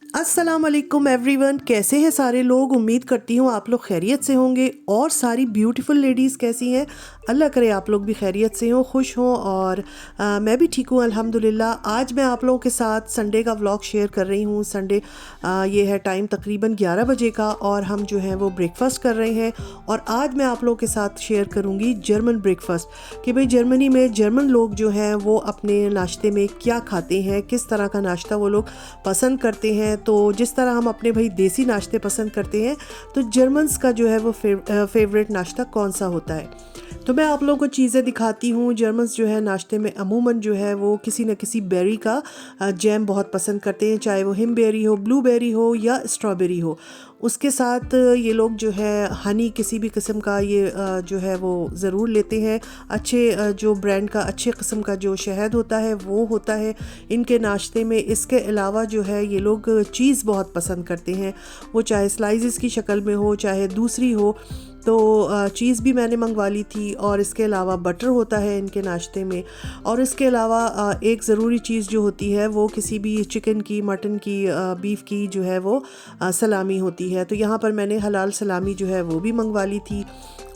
अस्सलाम वालेकुम एवरीवन, कैसे हैं सारे लोग। उम्मीद करती हूँ आप लोग खैरियत से होंगे। और सारी ब्यूटीफुल लेडीज़ कैसी हैं। अल्लाह करे आप लोग भी खैरियत से हों, खुश हों। और मैं भी ठीक हूँ अल्हम्दुलिल्लाह। आज मैं आप लोगों के साथ संडे का व्लॉग शेयर कर रही हूँ। संडे ये है टाइम तकरीबन 11 बजे का और हम जो है वो ब्रेकफास्ट कर रहे हैं। और आज मैं आप लोगों के साथ शेयर करूँगी जर्मन ब्रेकफास्ट कि भाई जर्मनी में जर्मन लोग जो हैं वो अपने नाश्ते में क्या खाते हैं, किस तरह का नाश्ता वो लोग पसंद करते हैं। तो जिस तरह हम अपने भाई देसी नाश्ते पसंद करते हैं, तो जर्मन्स का जो है वो फेवरेट नाश्ता कौन सा होता है। तो मैं आप लोगों को चीज़ें दिखाती हूँ। जर्मन्स जो है नाश्ते में अमूमन जो है वो किसी न किसी बेरी का जैम बहुत पसंद करते हैं, चाहे वो हिमबेरी हो, ब्लूबेरी हो या स्ट्रॉबेरी हो। उसके साथ ये लोग जो है हनी किसी भी किस्म का ये जो है वो ज़रूर लेते हैं। अच्छे जो ब्रांड का अच्छे किस्म का जो शहद होता है वो होता है इनके नाश्ते में। इसके अलावा जो है ये लोग चीज़ बहुत पसंद करते हैं, वो चाहे स्लाइसेस की शक्ल में हो चाहे दूसरी हो। तो चीज़ भी मैंने मंगवा ली थी। और इसके अलावा बटर होता है इनके नाश्ते में। और इसके अलावा एक ज़रूरी चीज़ जो होती है वो किसी भी चिकन की, मटन की, बीफ की जो है वो सलामी होती है। तो यहाँ पर मैंने हलाल सलामी जो है वो भी मंगवा ली थी।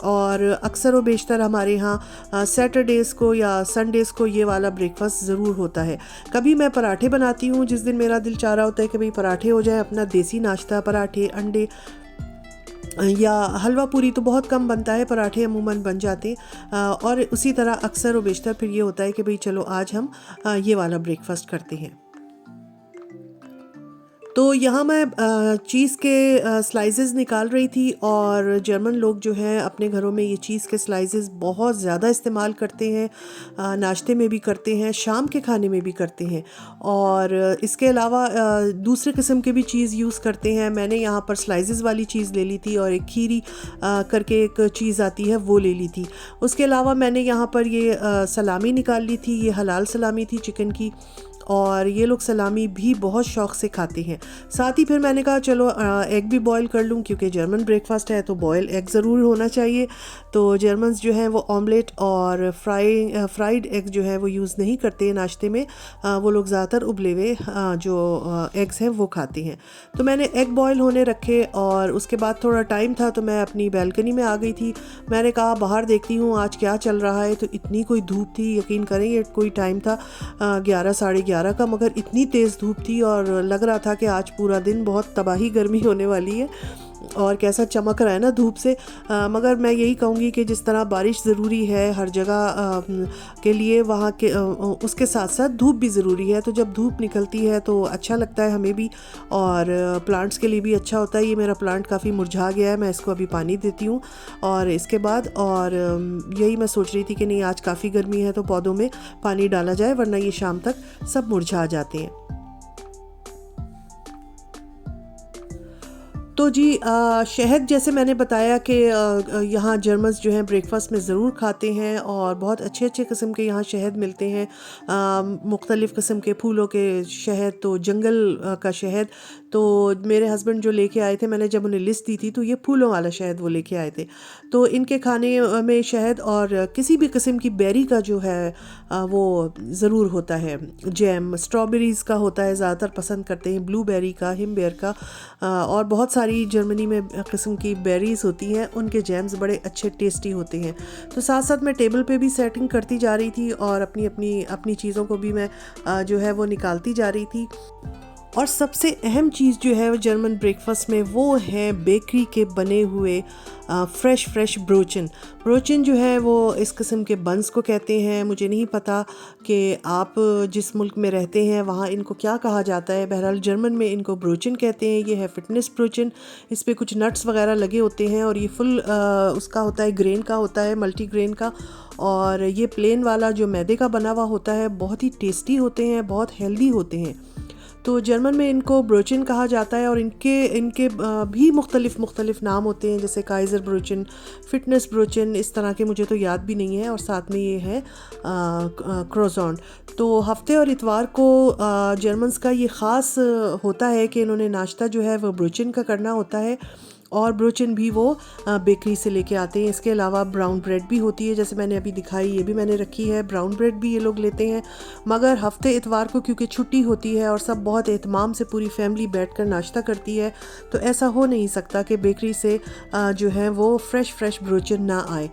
और अक्सर व बेशतर हमारे यहाँ सैटरडेज़ को या संडेज़ को ये वाला ब्रेकफास्ट ज़रूर होता है। कभी मैं पराठे बनाती हूँ जिस दिन मेरा दिल चाह रहा होता है कि भाई पराठे हो जाए, अपना देसी नाश्ता, पराठे, अंडे या हलवा पूरी तो बहुत कम बनता है, पराठे अमूमन बन जाते हैं। और उसी तरह अक्सर व बेशतर फिर ये होता है कि भाई चलो आज हम ये वाला ब्रेकफास्ट करते हैं। तो यहाँ मैं चीज़ के स्लाइसेस निकाल रही थी। और जर्मन लोग जो हैं अपने घरों में ये चीज़ के स्लाइसेस बहुत ज़्यादा इस्तेमाल करते हैं, नाश्ते में भी करते हैं, शाम के खाने में भी करते हैं। और इसके अलावा दूसरे किस्म के भी चीज़ यूज़ करते हैं। मैंने यहाँ पर स्लाइसेस वाली चीज़ ले ली थी और एक खीरी करके एक चीज़ आती है वो ले ली थी। उसके अलावा मैंने यहाँ पर ये सलामी निकाल ली थी, ये हलाल सलामी थी चिकन की। और ये लोग सलामी भी बहुत शौक़ से खाते हैं। साथ ही फिर मैंने कहा चलो एग भी बॉईल कर लूँ, क्योंकि जर्मन ब्रेकफास्ट है तो बॉयल एग ज़रूर होना चाहिए। तो जर्मन्स जो हैं वो ऑमलेट और फ्राइड एग जो है वो यूज़ नहीं करते हैं नाश्ते में। वो लोग ज़्यादातर उबले हुए जो एग्स हैं वो खाते हैं। तो मैंने एग बॉयल होने रखे और उसके बाद थोड़ा टाइम था तो मैं अपनी बैल्कनी में आ गई थी। मैंने कहा बाहर देखती हूँ आज क्या चल रहा है। तो इतनी कोई धूप थी, यकीन करेंगे कोई टाइम था 11 साढ़े 11 का, मगर इतनी तेज़ धूप थी और लग रहा था कि आज पूरा दिन बहुत तबाही गर्मी होने वाली है। और कैसा चमक रहा है ना धूप से। मगर मैं यही कहूँगी कि जिस तरह बारिश ज़रूरी है हर जगह के लिए, वहाँ के उसके साथ साथ धूप भी ज़रूरी है। तो जब धूप निकलती है तो अच्छा लगता है हमें भी, और प्लांट्स के लिए भी अच्छा होता है। ये मेरा प्लांट काफ़ी मुरझा गया है, मैं इसको अभी पानी देती हूँ और इसके बाद। और यही मैं सोच रही थी कि नहीं आज काफ़ी गर्मी है तो पौधों में पानी डाला जाए, वरना ये शाम तक सब मुरझा जाते हैं। तो जी शहद जैसे मैंने बताया कि यहाँ जर्मन्स जो हैं ब्रेकफास्ट में ज़रूर खाते हैं और बहुत अच्छे अच्छे किस्म के यहाँ शहद मिलते हैं। मुख्तलिफ़ किस्म के फूलों के शहद, तो जंगल का शहद। तो मेरे हस्बैंड जो लेके आए थे, मैंने जब उन्हें लिस्ट दी थी तो ये फूलों वाला शहद वो लेके आए थे। तो इनके खाने में शहद और किसी भी किस्म की बेरी का जो है वो ज़रूर होता है जैम। स्ट्रॉबेरीज़ का होता है, ज़्यादातर पसंद करते हैं, ब्लूबेरी का, हिमबेर का। और बहुत सारी जर्मनी में किस्म की बेरीज़ होती हैं, उनके जैम्स बड़े अच्छे टेस्टी होते हैं। तो साथ साथ मैं टेबल पे भी सेटिंग करती जा रही थी और अपनी अपनी अपनी चीज़ों को भी मैं जो है वो निकालती जा रही थी। और सबसे अहम चीज़ जो है जर्मन ब्रेकफास्ट में वो है बेकरी के बने हुए फ्रेश ब्रोचन। ब्रोचन जो है वो इस किस्म के बंस को कहते हैं। मुझे नहीं पता कि आप जिस मुल्क में रहते हैं वहाँ इनको क्या कहा जाता है। बहरहाल जर्मन में इनको ब्रोचन कहते हैं। ये है फिटनेस ब्रोचन। इस पर कुछ नट्स वगैरह लगे होते हैं और ये फुल उसका होता है, ग्रेन का होता है, मल्टी ग्रेन का। और ये प्लेन वाला जो मैदे का बना हुआ होता है, बहुत ही टेस्टी होते हैं, बहुत हेल्दी होते हैं। तो जर्मन में इनको ब्रोचन कहा जाता है। और इनके भी मुख्तलिफ नाम होते हैं, जैसे काइज़र ब्रोचन, फिटनेस ब्रोचन, इस तरह के मुझे तो याद भी नहीं है। और साथ में ये है क्रोज़ॉन। तो हफ्ते और इतवार को जर्मन्स का ये ख़ास होता है कि इन्होंने नाश्ता जो है वह ब्रोचन का करना होता है। और ब्रोचन भी वो बेकरी से लेके आते हैं। इसके अलावा ब्राउन ब्रेड भी होती है, जैसे मैंने अभी दिखाई, ये भी मैंने रखी है। ब्राउन ब्रेड भी ये लोग लेते हैं, मगर हफ्ते इतवार को क्योंकि छुट्टी होती है और सब बहुत एहतमाम से पूरी फैमिली बैठकर नाश्ता करती है, तो ऐसा हो नहीं सकता कि बेकरी से जो है वो फ्रेश ब्रोचन ना आए।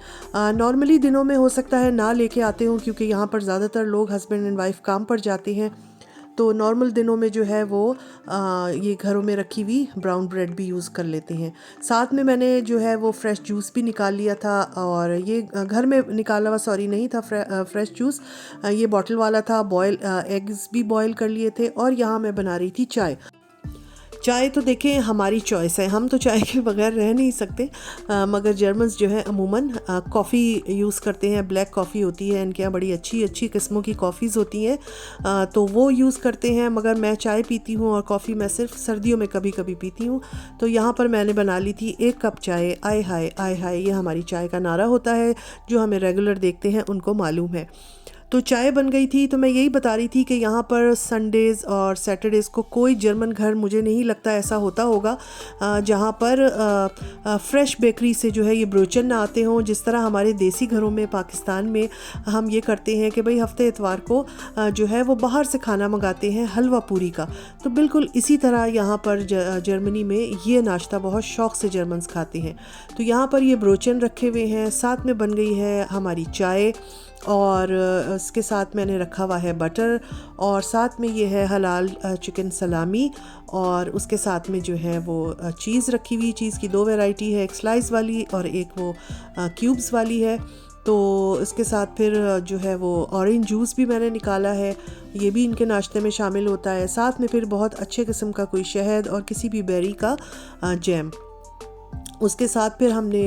नॉर्मली दिनों में हो सकता है ना लेके आते हों, क्योंकि यहाँ पर ज़्यादातर लोग हस्बैंड एंड वाइफ काम पर जाते हैं, तो नॉर्मल दिनों में जो है वो ये घरों में रखी हुई ब्राउन ब्रेड भी यूज़ कर लेते हैं। साथ में मैंने जो है वो फ्रेश जूस भी निकाल लिया था, और ये घर में निकाला हुआ सॉरी नहीं था फ्रेश जूस, ये बॉटल वाला था। बॉयल एग्स भी बॉयल कर लिए थे, और यहाँ मैं बना रही थी चाय। चाय तो देखें हमारी चॉइस है, हम तो चाय के बगैर रह नहीं सकते, मगर जर्मन्स जो है अमूमन कॉफ़ी यूज़ करते हैं। ब्लैक कॉफ़ी होती है इनके यहाँ, बड़ी अच्छी किस्मों की कॉफ़ीज़ होती हैं, तो वो यूज़ करते हैं। मगर मैं चाय पीती हूँ, और कॉफ़ी मैं सिर्फ सर्दियों में कभी कभी पीती हूँ। तो यहाँ पर मैंने बना ली थी 1 कप चाय। आय हाय, ये हमारी चाय का नारा होता है, जो हमें रेगुलर देखते हैं उनको मालूम है। तो चाय बन गई थी, तो मैं यही बता रही थी कि यहाँ पर संडेज़ और सैटरडेज़ को कोई जर्मन घर मुझे नहीं लगता ऐसा होता होगा जहाँ पर फ्रेश बेकरी से जो है ये ब्रोचन ना आते हों। जिस तरह हमारे देसी घरों में पाकिस्तान में हम ये करते हैं कि भाई हफ्ते इतवार को जो है वो बाहर से खाना मंगाते हैं हलवा पूरी का, तो बिल्कुल इसी तरह यहाँ पर जर्मनी में ये नाश्ता बहुत शौक़ से जर्मन्स खाते हैं। तो यहाँ पर ये ब्रोचन रखे हुए हैं, साथ में बन गई है हमारी चाय, और उसके साथ मैंने रखा हुआ है बटर, और साथ में ये है हलाल चिकन सलामी, और उसके साथ में जो है वो चीज़ रखी हुई। चीज़ की 2 वैरायटी है, एक स्लाइस वाली और एक वो क्यूब्स वाली है। तो इसके साथ फिर जो है वो ऑरेंज जूस भी मैंने निकाला है, ये भी इनके नाश्ते में शामिल होता है। साथ में फिर बहुत अच्छे किस्म का कोई शहद और किसी भी बेरी का जैम। उसके साथ फिर हमने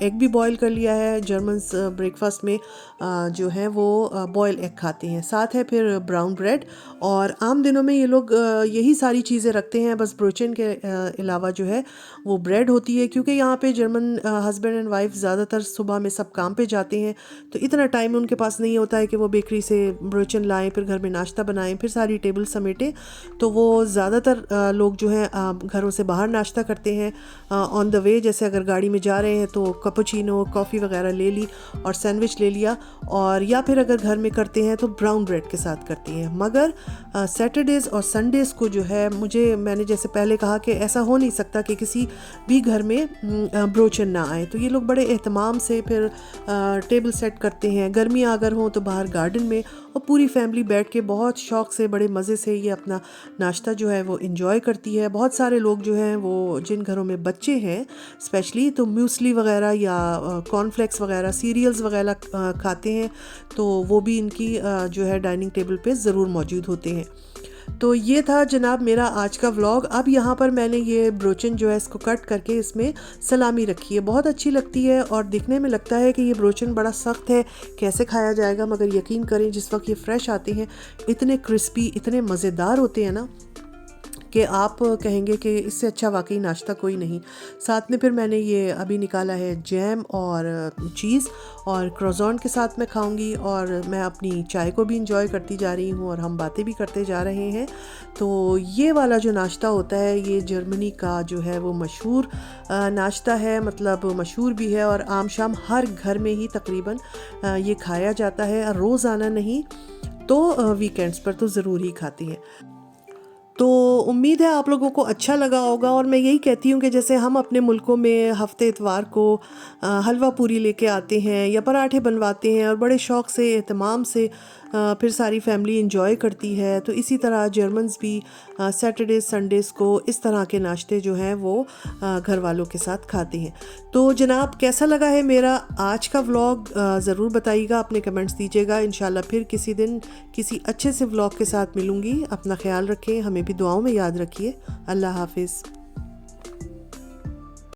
एग भी बॉईल कर लिया है। जर्मन्स ब्रेकफास्ट में जो है वो बॉयल एग खाते हैं। साथ है फिर ब्राउन ब्रेड, और आम दिनों में ये लोग यही सारी चीज़ें रखते हैं, बस ब्रोचन के अलावा जो है वो ब्रेड होती है, क्योंकि यहाँ पे जर्मन हस्बैंड एंड वाइफ ज़्यादातर सुबह में सब काम पे जाते हैं, तो इतना टाइम उनके पास नहीं होता है कि वो बेकरी से ब्रोचन लाएँ, फिर घर में नाश्ता बनाएँ, फिर सारी टेबल समेटें। तो वो ज़्यादातर लोग जो हैं घरों से बाहर नाश्ता करते हैं ऑन द वे। जैसे अगर गाड़ी में जा रहे हैं तो कैपुचिनो कॉफ़ी वगैरह ले ली और सैंडविच ले लिया, और या फिर अगर घर में करते हैं तो ब्राउन ब्रेड के साथ करते हैं। मगर सैटरडेज़ और संडेज़ को जो है मैंने जैसे पहले कहा कि ऐसा हो नहीं सकता कि किसी भी घर में ब्रोचन ना आए, तो ये लोग बड़े एहतमाम से फिर टेबल सेट करते हैं। गर्मियाँ अगर हों तो बाहर गार्डन में, और पूरी फैमिली बैठ के बहुत शौक़ से बड़े मज़े से ये अपना नाश्ता जो है वो इन्जॉय करती है। बहुत सारे लोग जो हैं वो जिन घरों में बच्चे हैं स्पेशली, तो म्यूसली वगैरह या कॉर्नफ्लेक्स वगैरह सीरियल्स वगैरह खाते हैं, तो वो भी इनकी जो है डाइनिंग टेबल पे ज़रूर मौजूद होते हैं। तो ये था जनाब मेरा आज का व्लॉग। अब यहाँ पर मैंने ये ब्रोचन जो है इसको कट करके इसमें सलामी रखी है, बहुत अच्छी लगती है, और दिखने में लगता है कि ये ब्रोचन बड़ा सख्त है, कैसे खाया जाएगा, मगर यकीन करें जिस वक्त ये फ्रेश आते हैं इतने क्रिस्पी, इतने मज़ेदार होते हैं ना कि आप कहेंगे कि इससे अच्छा वाकई नाश्ता कोई नहीं। साथ में फिर मैंने ये अभी निकाला है जैम और चीज़, और क्रोज़ॉन के साथ मैं खाऊंगी, और मैं अपनी चाय को भी इंजॉय करती जा रही हूँ, और हम बातें भी करते जा रहे हैं। तो ये वाला जो नाश्ता होता है ये जर्मनी का जो है वो मशहूर नाश्ता है, मतलब मशहूर भी है, और आम शाम हर घर में ही तकरीबन ये खाया जाता है, रोज़ाना नहीं तो वीकेंड्स पर तो ज़रूर ही खाती हैं। तो उम्मीद है आप लोगों को अच्छा लगा होगा, और मैं यही कहती हूँ कि जैसे हम अपने मुल्कों में हफ्ते इतवार को हलवा पूरी लेके आते हैं या पराठे बनवाते हैं और बड़े शौक़ से एहतमाम से फिर सारी फैमिली इंजॉय करती है, तो इसी तरह जर्मन्स भी सैटरडे संडेज़ को इस तरह के नाश्ते जो हैं वो घर वालों के साथ खाते हैं। तो जनाब कैसा लगा है मेरा आज का व्लॉग ज़रूर बताइएगा, अपने कमेंट्स दीजिएगा। इंशाल्लाह फिर किसी दिन किसी अच्छे से व्लॉग के साथ मिलूँगी। अपना ख्याल रखें, हमें भी दुआओं में याद रखिए। अल्लाह हाफिज़।